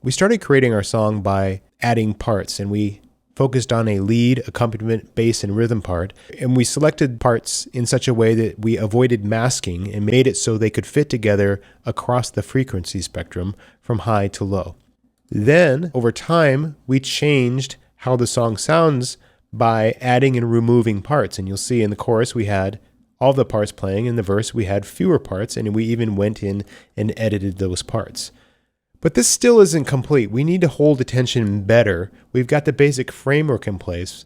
We started creating our song by adding parts, and we focused on a lead, accompaniment, bass, and rhythm part. And we selected parts in such a way that we avoided masking and made it so they could fit together across the frequency spectrum from high to low. Then, over time, we changed how the song sounds by adding and removing parts. And you'll see in the chorus we had all the parts playing. In the verse we had fewer parts, and we even went in and edited those parts. But this still isn't complete. We need to hold attention better. We've got the basic framework in place.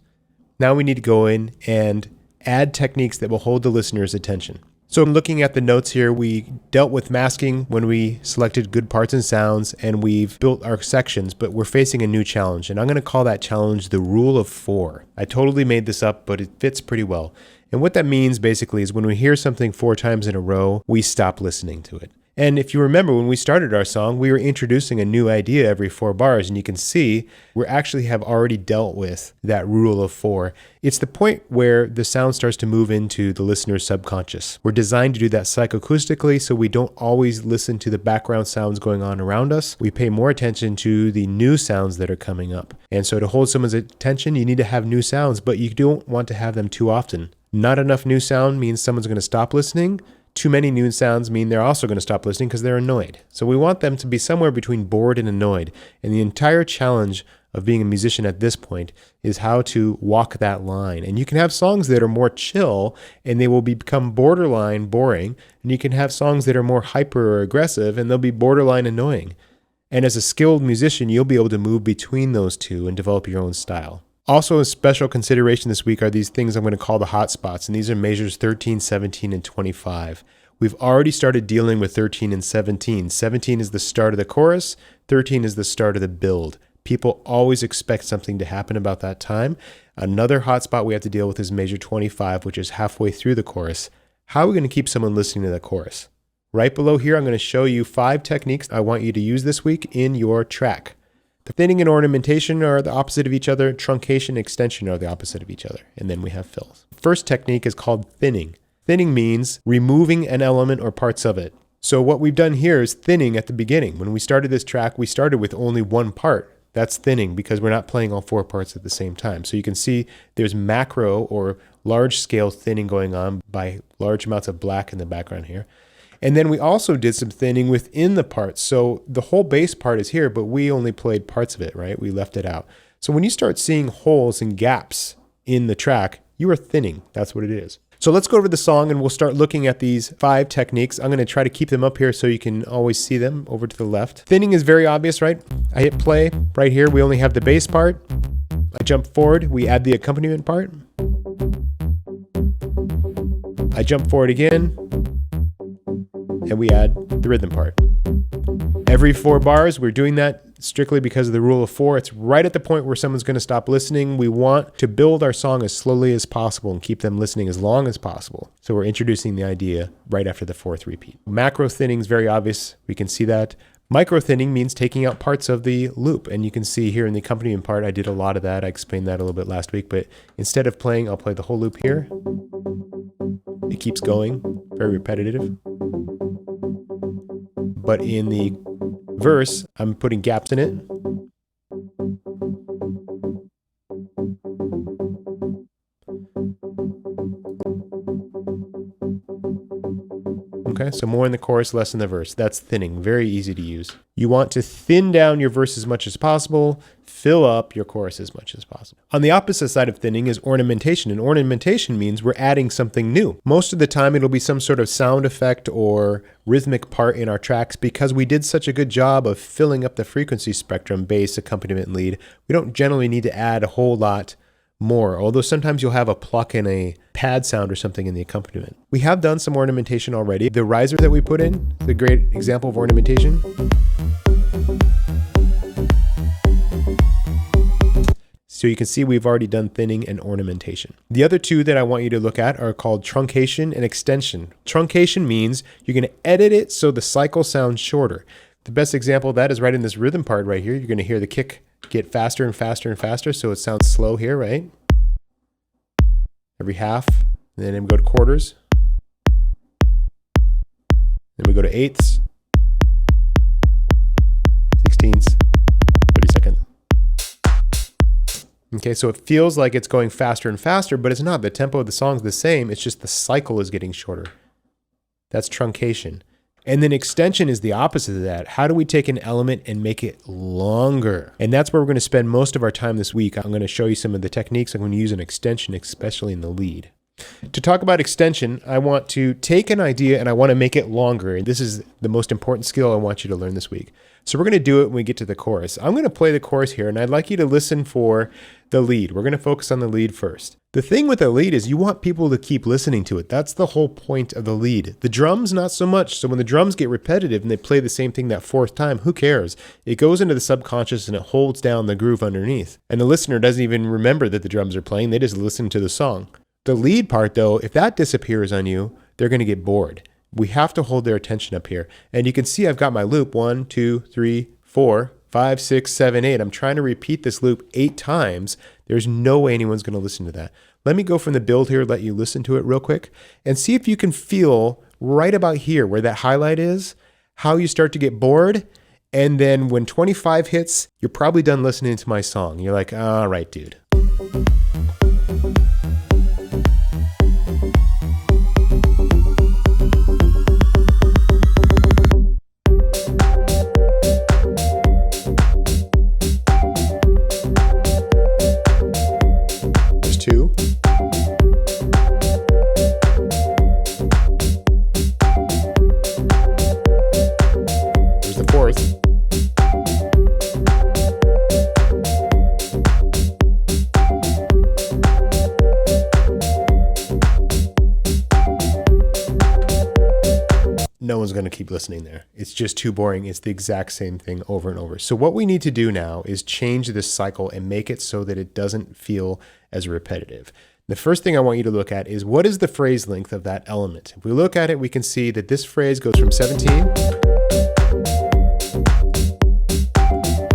Now we need to go in and add techniques that will hold the listener's attention. So looking at the notes here, we dealt with masking when we selected good parts and sounds, and we've built our sections, but we're facing a new challenge. And I'm going to call that challenge the rule of 4. I totally made this up, but it fits pretty well. And what that means basically is when we hear something 4 times in a row, we stop listening to it. And if you remember, when we started our song, we were introducing a new idea every 4 bars, and you can see we actually have already dealt with that rule of 4. It's the point where the sound starts to move into the listener's subconscious. We're designed to do that psychoacoustically, so we don't always listen to the background sounds going on around us. We pay more attention to the new sounds that are coming up. And so to hold someone's attention, you need to have new sounds, but you don't want to have them too often. Not enough new sound means someone's going to stop listening. Too many new sounds mean they're also going to stop listening because they're annoyed. So we want them to be somewhere between bored and annoyed. And the entire challenge of being a musician at this point is how to walk that line. And you can have songs that are more chill and they will become borderline boring. And you can have songs that are more hyper or aggressive and they'll be borderline annoying. And as a skilled musician, you'll be able to move between those two and develop your own style. Also, a special consideration this week are these things I'm going to call the hot spots, and these are measures 13, 17, and 25. We've already started dealing with 13 and 17. 17 is the start of the chorus, 13 is the start of the build. People always expect something to happen about that time. Another hot spot we have to deal with is measure 25, which is halfway through the chorus. How are we going to keep someone listening to the chorus? Right below here, I'm going to show you 5 techniques I want you to use this week in your track. The thinning and ornamentation are the opposite of each other. Truncation and extension are the opposite of each other. And then we have fills. First technique is called thinning. Thinning means removing an element or parts of it. So what we've done here is thinning at the beginning. When we started this track, we started with only one part. That's thinning because we're not playing all 4 parts at the same time. So you can see there's macro or large scale thinning going on by large amounts of black in the background here. And then we also did some thinning within the parts. So the whole bass part is here, but we only played parts of it, right? We left it out. So when you start seeing holes and gaps in the track, you are thinning. That's what it is. So let's go over the song and we'll start looking at these 5 techniques. I'm going to try to keep them up here so you can always see them over to the left. Thinning is very obvious, right? I hit play right here. We only have the bass part. I jump forward. We add the accompaniment part. I jump forward again. And we add the rhythm part. Every 4 bars, we're doing that strictly because of the rule of 4. It's right at the point where someone's going to stop listening. We want to build our song as slowly as possible and keep them listening as long as possible. So we're introducing the idea right after the 4th repeat. Macro thinning is very obvious. We can see that. Micro thinning means taking out parts of the loop. And you can see here in the accompaniment part, I did a lot of that. I explained that a little bit last week. But instead of playing, I'll play the whole loop here. It keeps going, very repetitive. But in the verse, I'm putting gaps in it. Okay, so more in the chorus, less in the verse. That's thinning, very easy to use. You want to thin down your verse as much as possible, fill up your chorus as much as possible. On the opposite side of thinning is ornamentation, and ornamentation means we're adding something new. Most of the time it'll be some sort of sound effect or rhythmic part in our tracks because we did such a good job of filling up the frequency spectrum, bass, accompaniment, lead. We don't generally need to add a whole lot more, although sometimes you'll have a pluck and a pad sound or something in the accompaniment. We have done some ornamentation already. The riser that we put in is a great example of ornamentation. So you can see we've already done thinning and ornamentation. The other 2 that I want you to look at are called truncation and extension. Truncation means you're going to edit it so the cycle sounds shorter. The best example of that is right in this rhythm part right here. You're going to hear the kick get faster and faster and faster, so it sounds slow here, right? Every half, and then we go to quarters. Then we go to eighths, 16ths, Okay, so it feels like it's going faster and faster, but it's not. The tempo of the song is the same. It's just the cycle is getting shorter. That's truncation. And then extension is the opposite of that. How do we take an element and make it longer? And that's where we're going to spend most of our time this week. I'm going to show you some of the techniques I'm going to use in extension, especially in the lead. To talk about extension, I want to take an idea and I want to make it longer. And this is the most important skill I want you to learn this week. So we're going to do it when we get to the chorus. I'm going to play the chorus here, and I'd like you to listen for the lead. We're going to focus on the lead first. The thing with the lead is you want people to keep listening to it. That's the whole point of the lead. The drums, not so much. So when the drums get repetitive and they play the same thing that fourth time, who cares? It goes into the subconscious and it holds down the groove underneath. And the listener doesn't even remember that the drums are playing. They just listen to the song. The lead part, though, if that disappears on you, they're going to get bored. We have to hold their attention up here. And you can see I've got my loop 1, 2, 3, 4, 5, 6, 7, 8. I'm trying to repeat this loop 8 times. There's no way anyone's going to listen to that. Let me go from the build here, let you listen to it real quick, and see if you can feel right about here where that highlight is, how you start to get bored. And then when 25 hits, you're probably done listening to my song. You're like, all right, dude. No one's going to keep listening there. It's just too boring. It's the exact same thing over and over. So what we need to do now is change this cycle and make it so that it doesn't feel as repetitive. The first thing I want you to look at is what is the phrase length of that element? If we look at it, we can see that this phrase goes from 17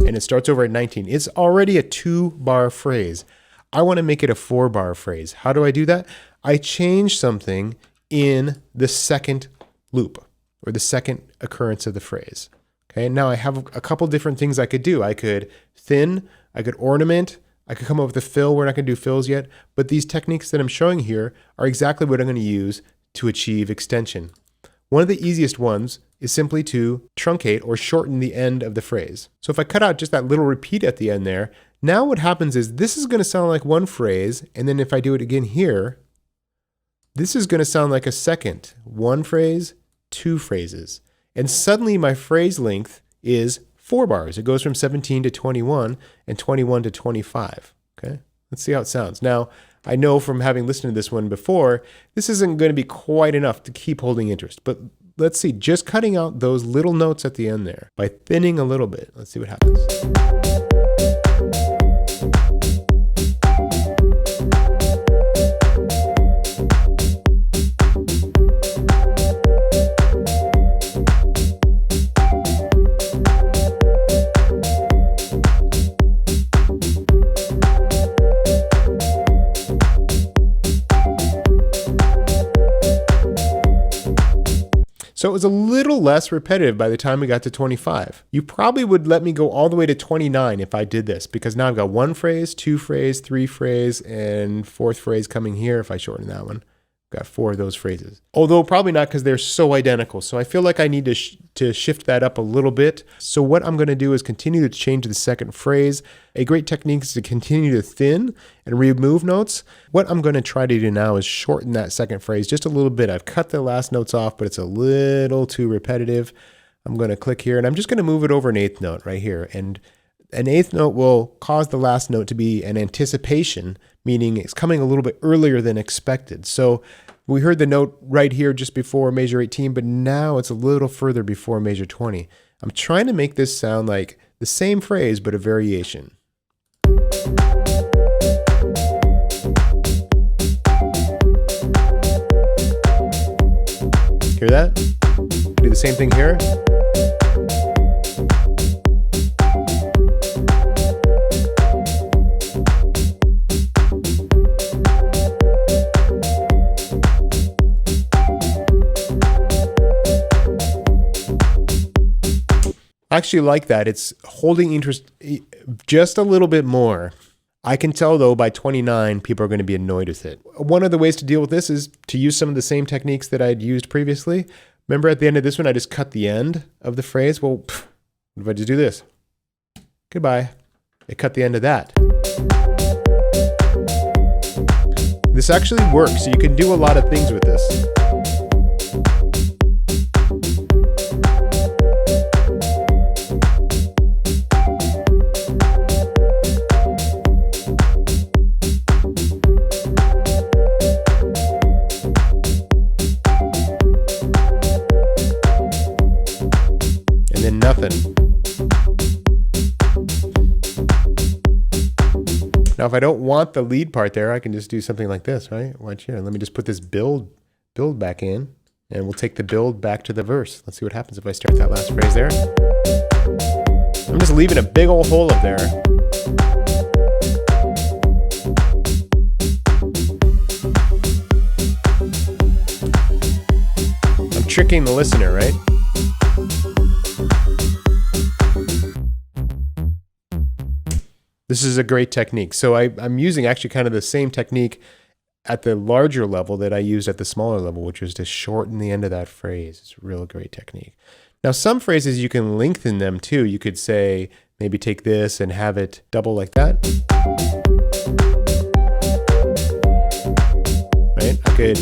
and it starts over at 19. It's already a 2-bar phrase. I want to make it a 4-bar phrase. How do I do that? I change something in the second loop, or the second occurrence of the phrase. Okay, now I have a couple different things I could do. I could thin, I could ornament, I could come up with a fill. We're not going to do fills yet, but these techniques that I'm showing here are exactly what I'm going to use to achieve extension. One of the easiest ones is simply to truncate or shorten the end of the phrase. So if I cut out just that little repeat at the end there, now what happens is this is going to sound like one phrase, and then if I do it again here, this is going to sound like a second. One phrase, 2 phrases. And suddenly my phrase length is 4 bars. It goes from 17 to 21 and 21 to 25. Okay, let's see how it sounds. Now, I know from having listened to this one before, this isn't going to be quite enough to keep holding interest. But let's see, just cutting out those little notes at the end there by thinning a little bit. Let's see what happens. So it was a little less repetitive by the time we got to 25. You probably would let me go all the way to 29 if I did this, because now I've got 1 phrase, 2 phrase, 3 phrase, and 4th phrase coming here if I shorten that one. Got 4 of those phrases. Although probably not, because they're so identical. So I feel like I need to shift that up a little bit. So what I'm going to do is continue to change the second phrase. A great technique is to continue to thin and remove notes. What I'm going to try to do now is shorten that second phrase just a little bit. I've cut the last notes off, but it's a little too repetitive. I'm going to click here, and I'm just going to move it over an 8th note right here. And an 8th note will cause the last note to be an anticipation, meaning it's coming a little bit earlier than expected. So we heard the note right here just before measure 18, but now it's a little further before measure 20. I'm trying to make this sound like the same phrase, but a variation. Hear that? Do the same thing here. I actually like that. It's holding interest just a little bit more. I can tell though by 29, people are going to be annoyed with it. One of the ways to deal with this is to use some of the same techniques that I'd used previously. Remember at the end of this one, I just cut the end of the phrase. Well, what if I just do this? Goodbye. I cut the end of that. This actually works. So you can do a lot of things with this. Nothing. Now, if I don't want the lead part there, I can just do something like this, right? Watch here. Let me just put this build back in, and we'll take the build back to the verse. Let's see what happens if I start that last phrase there. I'm just leaving a big old hole up there. I'm tricking the listener, right? This is a great technique. So I'm using actually kind of the same technique at the larger level that I used at the smaller level, which was to shorten the end of that phrase. It's a real great technique. Now, some phrases you can lengthen them too. You could say, maybe take this and have it double like that. Right? I could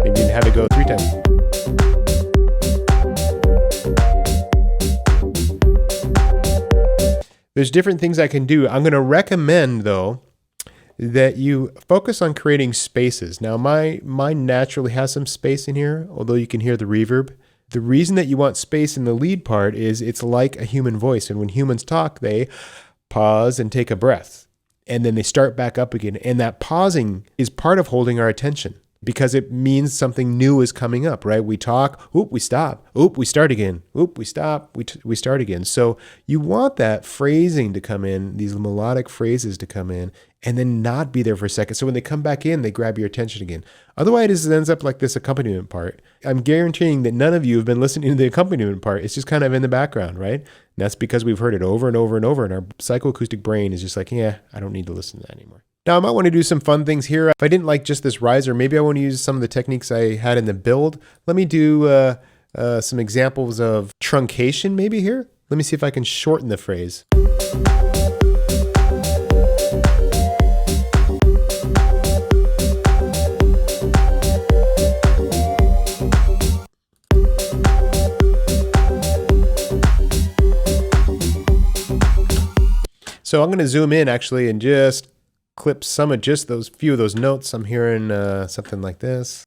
maybe even have it go 3 times. There's different things I can do. I'm going to recommend, though, that you focus on creating spaces. Now, mine naturally has some space in here, although you can hear the reverb. The reason that you want space in the lead part is it's like a human voice. And when humans talk, they pause and take a breath. And then they start back up again. And that pausing is part of holding our attention, because it means something new is coming up, right? We talk, oop, we stop, oop, we start again, oop, we stop, we start again. So you want that phrasing to come in, these melodic phrases to come in, and then not be there for a second. So when they come back in, they grab your attention again. Otherwise, it ends up like this accompaniment part. I'm guaranteeing that none of you have been listening to the accompaniment part. It's just kind of in the background, right? And that's because we've heard it over and over and over, and our psychoacoustic brain is just like, yeah, I don't need to listen to that anymore. Now, I might want to do some fun things here. If I didn't like just this riser, maybe I want to use some of the techniques I had in the build. Let me do some examples of truncation maybe here. Let me see if I can shorten the phrase. So I'm going to zoom in actually and just clip some of just those few of those notes. I'm hearing something like this.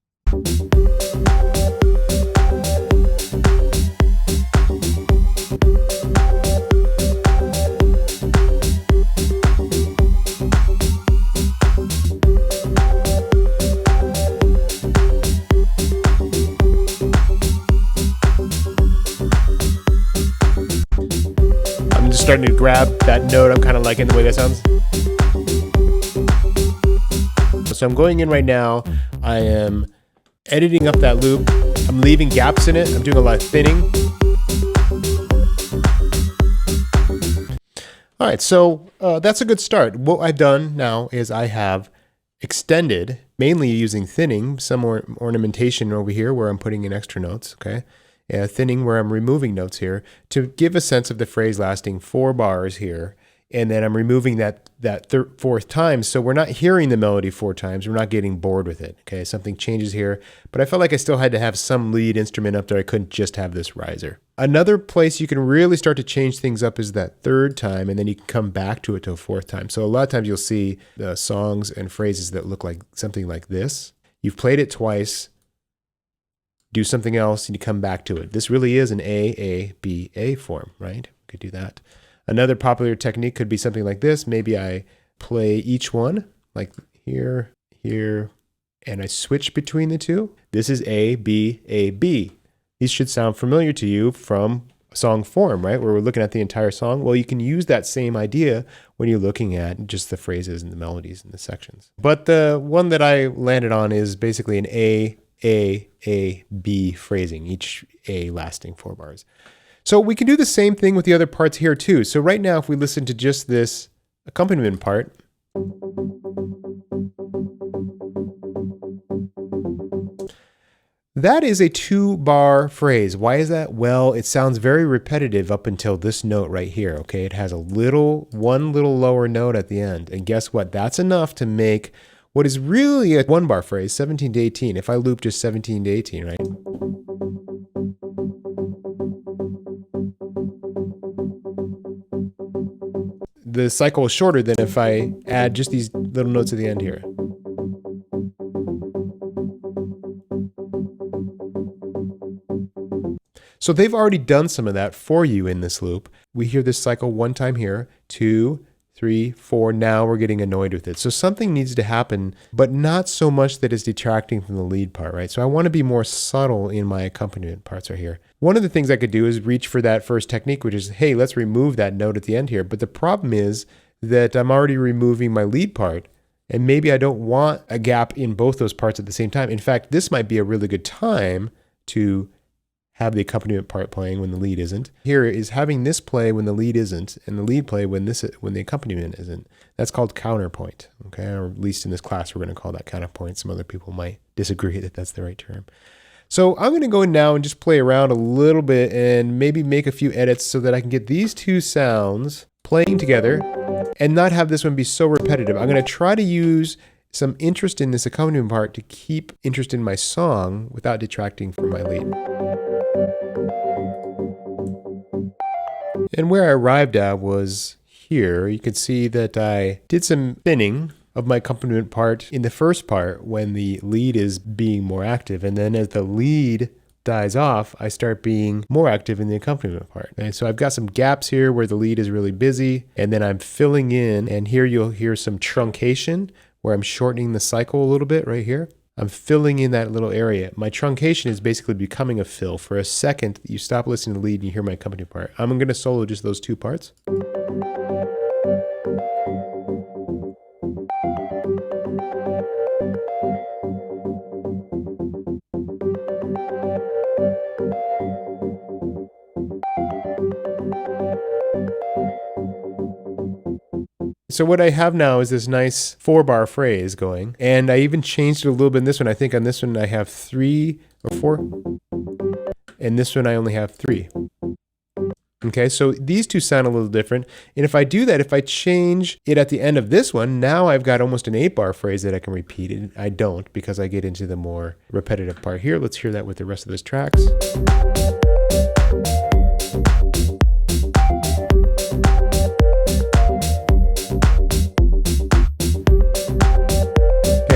I'm just starting to grab that note. I'm kind of liking the way that sounds. So I'm going in right now. I am editing up that loop. I'm leaving gaps in it. I'm doing a lot of thinning. All right, so that's a good start. What I've done now is I have extended, mainly using thinning, some more ornamentation over here where I'm putting in extra notes, okay? Thinning where I'm removing notes here to give a sense of the phrase lasting 4 bars here. And then I'm removing that fourth time. So we're not hearing the melody 4 times. We're not getting bored with it. Okay, something changes here. But I felt like I still had to have some lead instrument up there. I couldn't just have this riser. Another place you can really start to change things up is that 3rd time, and then you can come back to it to a 4th time. So a lot of times you'll see the songs and phrases that look like something like this. You've played it twice, do something else, and you come back to it. This really is an A form, right? We could do that. Another popular technique could be something like this. Maybe I play each one, like here, here, and I switch between the two. This is A, B, A, B. These should sound familiar to you from song form, right? Where we're looking at the entire song. Well, you can use that same idea when you're looking at just the phrases and the melodies and the sections. But the one that I landed on is basically an A, B phrasing, each A lasting 4 bars. So we can do the same thing with the other parts here too. So right now, if we listen to just this accompaniment part. That is a 2-bar phrase. Why is that? Well, it sounds very repetitive up until this note right here, okay? It has one little lower note at the end. And guess what? That's enough to make what is really a 1-bar phrase, 17 to 18. If I loop just 17 to 18, right? The cycle is shorter than if I add just these little notes at the end here. So they've already done some of that for you in this loop. We hear this cycle one time here, 2, 3, 4. Now we're getting annoyed with it. So something needs to happen, but not so much that it's detracting from the lead part, right? So I want to be more subtle in my accompaniment parts right here. One of the things I could do is reach for that first technique, which is, hey, let's remove that note at the end here. But the problem is that I'm already removing my lead part, and maybe I don't want a gap in both those parts at the same time. In fact, this might be a really good time to have the accompaniment part playing when the lead isn't. Here is having this play when the lead isn't, and the lead play when the accompaniment isn't. That's called counterpoint, okay? Or at least in this class, we're going to call that counterpoint. Some other people might disagree that that's the right term. So I'm going to go in now and just play around a little bit and maybe make a few edits so that I can get these two sounds playing together and not have this one be so repetitive. I'm going to try to use some interest in this accompaniment part to keep interest in my song without detracting from my lead. And where I arrived at was here. You can see that I did some thinning of my accompaniment part in the first part when the lead is being more active. And then as the lead dies off, I start being more active in the accompaniment part. And so I've got some gaps here where the lead is really busy, and then I'm filling in, and here you'll hear some truncation where I'm shortening the cycle a little bit right here. I'm filling in that little area. My truncation is basically becoming a fill. For a second, you stop listening to the lead and you hear my accompaniment part. I'm going to solo just those two parts. So what I have now is this nice 4-bar phrase going, and I even changed it a little bit in this one. I think on this one I have 3 or 4, and this one I only have 3. Okay, so these two sound a little different, and if I do that, if I change it at the end of this one, now I've got almost an 8-bar phrase that I can repeat, and I don't because I get into the more repetitive part here. Let's hear that with the rest of those tracks.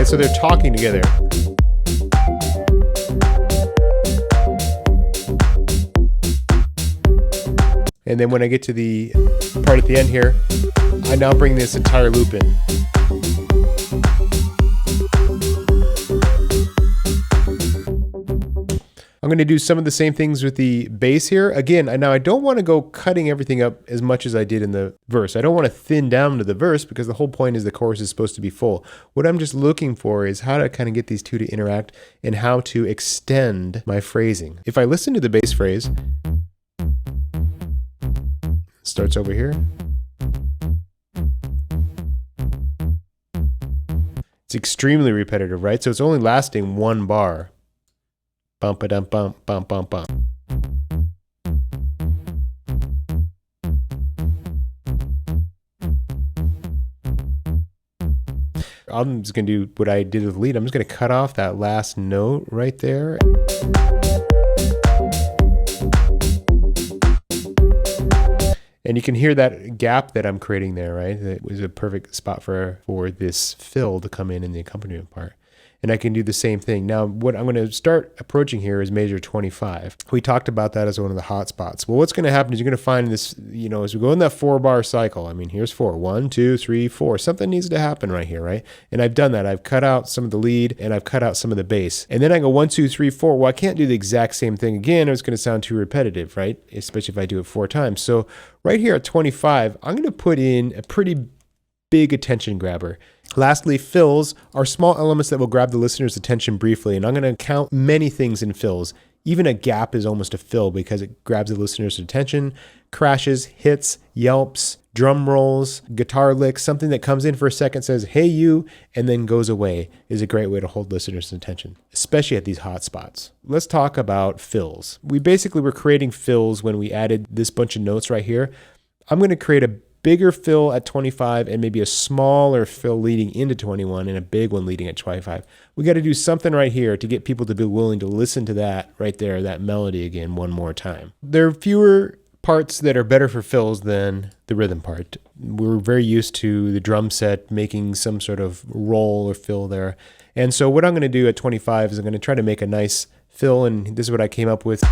So they're talking together. And then when I get to the part at the end here, I now bring this entire loop in. I'm going to do some of the same things with the bass here. Again, now I don't want to go cutting everything up as much as I did in the verse. I don't want to thin down to the verse because the whole point is the chorus is supposed to be full. What I'm just looking for is how to kind of get these two to interact and how to extend my phrasing. If I listen to the bass phrase, starts over here. It's extremely repetitive, right? So it's only lasting 1 bar. Bump a dump bump bump bump bump. I'm just gonna do what I did with the lead. I'm just gonna cut off that last note right there. And you can hear that gap that I'm creating there, right? It was a perfect spot for this fill to come in the accompaniment part. And I can do the same thing. Now, what I'm going to start approaching here is measure 25. We talked about that as one of the hot spots. Well, what's going to happen is you're going to find this, as we go in that 4-bar cycle, I mean, here's 4. 1, 2, 3, 4. Something needs to happen right here, right? And I've done that. I've cut out some of the lead and I've cut out some of the bass. And then I go 1, 2, 3, 4. Well, I can't do the exact same thing again, or it's going to sound too repetitive, right? Especially if I do it 4 times. So right here at 25, I'm going to put in a pretty big attention grabber. Lastly, fills are small elements that will grab the listener's attention briefly, and I'm going to count many things in fills. Even a gap is almost a fill because it grabs the listener's attention, crashes, hits, yelps, drum rolls, guitar licks, something that comes in for a second, says, hey, you, and then goes away is a great way to hold listeners' attention, especially at these hot spots. Let's talk about fills. We basically were creating fills when we added this bunch of notes right here. I'm going to create a bigger fill at 25 and maybe a smaller fill leading into 21 and a big one leading at 25. We got to do something right here to get people to be willing to listen to that right there, that melody again one more time. There are fewer parts that are better for fills than the rhythm part. We're very used to the drum set making some sort of roll or fill there. And so what I'm going to do at 25 is I'm going to try to make a nice fill, and this is what I came up with.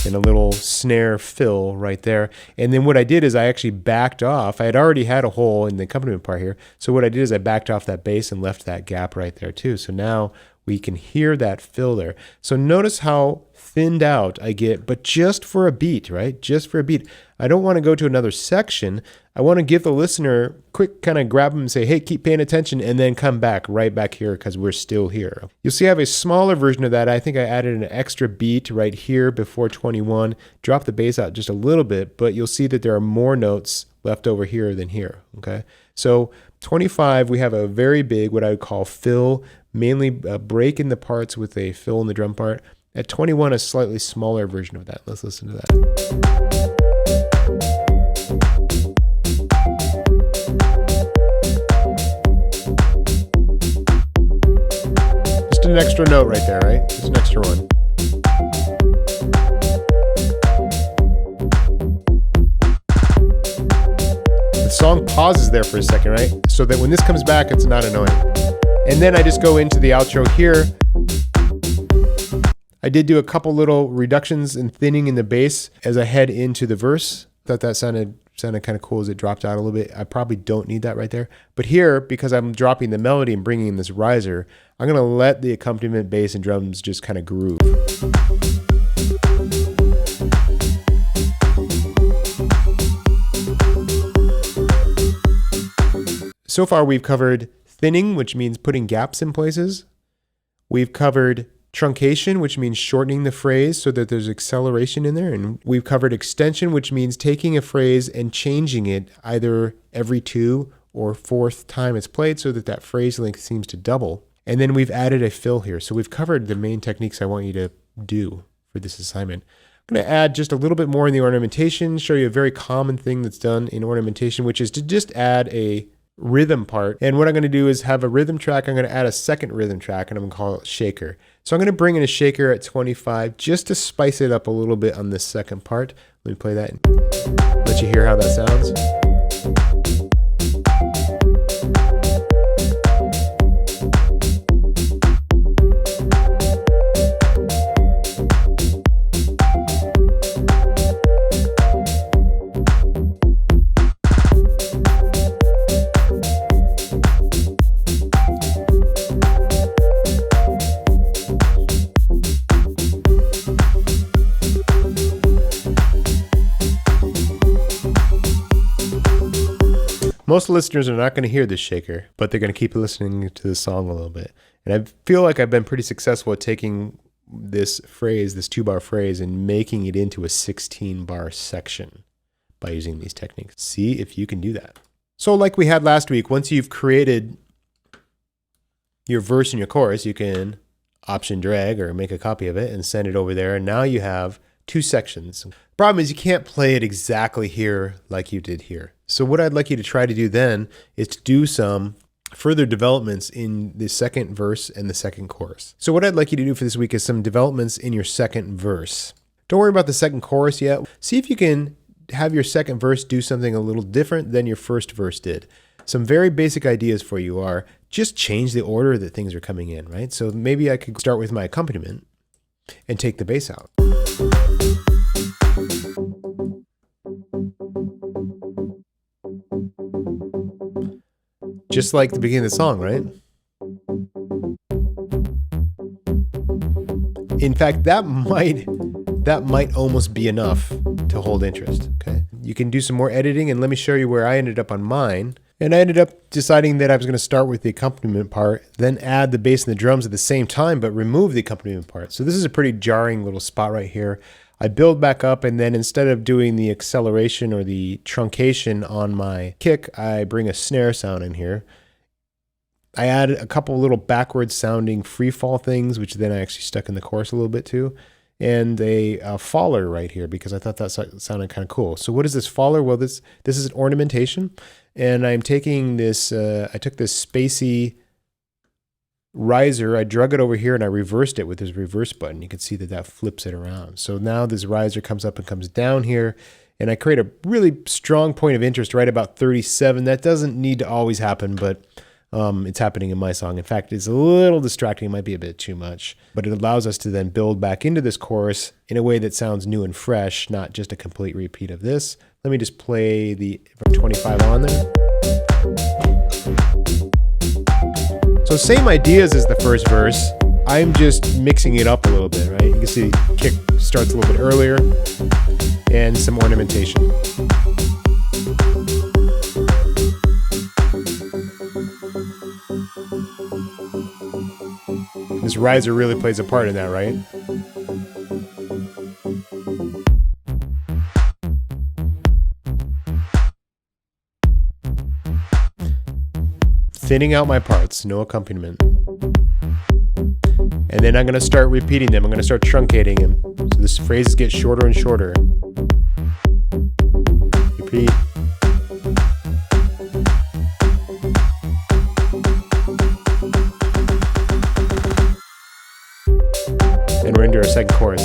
And a little snare fill right there. And then what I did is I actually backed off. I had already had a hole in the accompaniment part here. So what I did is I backed off that bass and left that gap right there too. So now we can hear that fill there. So notice how thinned out I get, but just for a beat, right? Just for a beat. I don't want to go to another section. I want to give the listener quick kind of grab them and say, hey, keep paying attention, and then come back right back here because we're still here. You'll see I have a smaller version of that. I think I added an extra beat right here before 21, drop the bass out just a little bit, but you'll see that there are more notes left over here than here, okay? So 25, we have a very big, what I would call fill, mainly a break in the parts with a fill in the drum part. At 21, a slightly smaller version of that. Let's listen to that. Just an extra note right there, right? Just an extra one. The song pauses there for a second, right? So that when this comes back, it's not annoying. And then I just go into the outro here. I did do a couple little reductions and thinning in the bass as I head into the verse. Thought that sounded kind of cool as it dropped out a little bit. I probably don't need that right there. But here, because I'm dropping the melody and bringing in this riser, I'm going to let the accompaniment bass and drums just kind of groove. So far, we've covered thinning, which means putting gaps in places. We've covered truncation, which means shortening the phrase so that there's acceleration in there. And we've covered extension, which means taking a phrase and changing it either every 2 or 4th time it's played so that that phrase length seems to double. And then we've added a fill here. So we've covered the main techniques I want you to do for this assignment. I'm going to add just a little bit more in the ornamentation, show you a very common thing that's done in ornamentation, which is to just add a rhythm part. And what I'm going to do is have a rhythm track. I'm going to add a second rhythm track, and I'm going to call it shaker. So I'm going to bring in a shaker at 25 just to spice it up a little bit on this second part. Let me play that and let you hear how that sounds. Most listeners are not going to hear this shaker, but they're going to keep listening to the song a little bit. And I feel like I've been pretty successful at taking this phrase, this 2-bar phrase, and making it into a 16-bar section by using these techniques. See if you can do that. So like we had last week, once you've created your verse and your chorus, you can option drag or make a copy of it and send it over there. And now you have 2 sections. Problem is you can't play it exactly here like you did here. So what I'd like you to try to do then is to do some further developments in the second verse and the second chorus. So what I'd like you to do for this week is some developments in your second verse. Don't worry about the second chorus yet. See if you can have your second verse do something a little different than your first verse did. Some very basic ideas for you are just change the order that things are coming in, right? So maybe I could start with my accompaniment and take the bass out. Just like the beginning of the song, right? In fact, that might almost be enough to hold interest, okay? You can do some more editing, and let me show you where I ended up on mine. And I ended up deciding that I was going to start with the accompaniment part, then add the bass and the drums at the same time, but remove the accompaniment part. So this is a pretty jarring little spot right here. I build back up, and then instead of doing the acceleration or the truncation on my kick, I bring a snare sound in here. I add a couple little backwards sounding free fall things, which then I actually stuck in the chorus a little bit too, and a faller right here because I thought that sounded kind of cool. So what is this faller? Well, this is an ornamentation, and I'm taking this, I took this spacey riser, I drug it over here and I reversed it with this reverse button. You can see that flips it around. So now this riser comes up and comes down here, and I create a really strong point of interest right about 37. That doesn't need to always happen, but it's happening in my song. In fact, it's a little distracting. It might be a bit too much, but it allows us to then build back into this chorus in a way that sounds new and fresh, not just a complete repeat of this. Let me just play the 25 on there. So same ideas as the first verse. I'm just mixing it up a little bit, right? You can see the kick starts a little bit earlier and some ornamentation. This riser really plays a part in that, right? Thinning out my parts, no accompaniment. And then I'm going to start repeating them. I'm going to start truncating them. So this phrases get shorter and shorter. Repeat. And we're into our second chorus.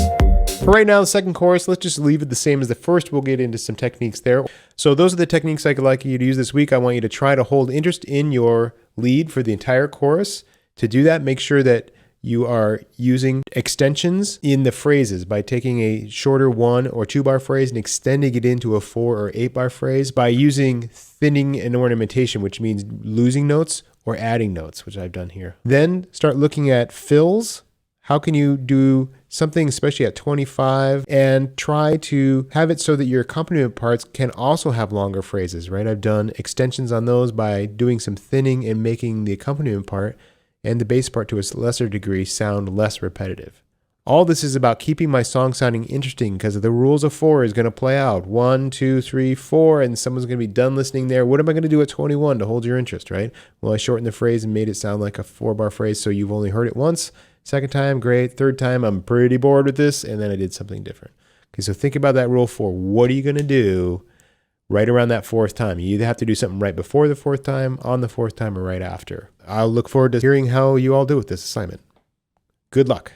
For right now, the second chorus, let's just leave it the same as the first. We'll get into some techniques there. So those are the techniques I'd like you to use this week. I want you to try to hold interest in your lead for the entire chorus. To do that, make sure that you are using extensions in the phrases by taking a shorter 1 or 2 bar phrase and extending it into a 4 or 8 bar phrase by using thinning and ornamentation, which means losing notes or adding notes, which I've done here. Then start looking at fills. How can you do something, especially at 25, and try to have it so that your accompaniment parts can also have longer phrases, right? I've done extensions on those by doing some thinning and making the accompaniment part and the bass part to a lesser degree sound less repetitive. All this is about keeping my song sounding interesting because the rules of 4 is going to play out. 1, 2, 3, 4, and someone's going to be done listening there. What am I going to do at 21 to hold your interest, right? Well, I shortened the phrase and made it sound like a 4 bar phrase, so you've only heard it once. Second time, great. Third time, I'm pretty bored with this, and then I did something different. Okay, so think about that rule 4. What are you going to do right around that 4th time? You either have to do something right before the 4th time, on the 4th time, or right after. I'll look forward to hearing how you all do with this assignment. Good luck.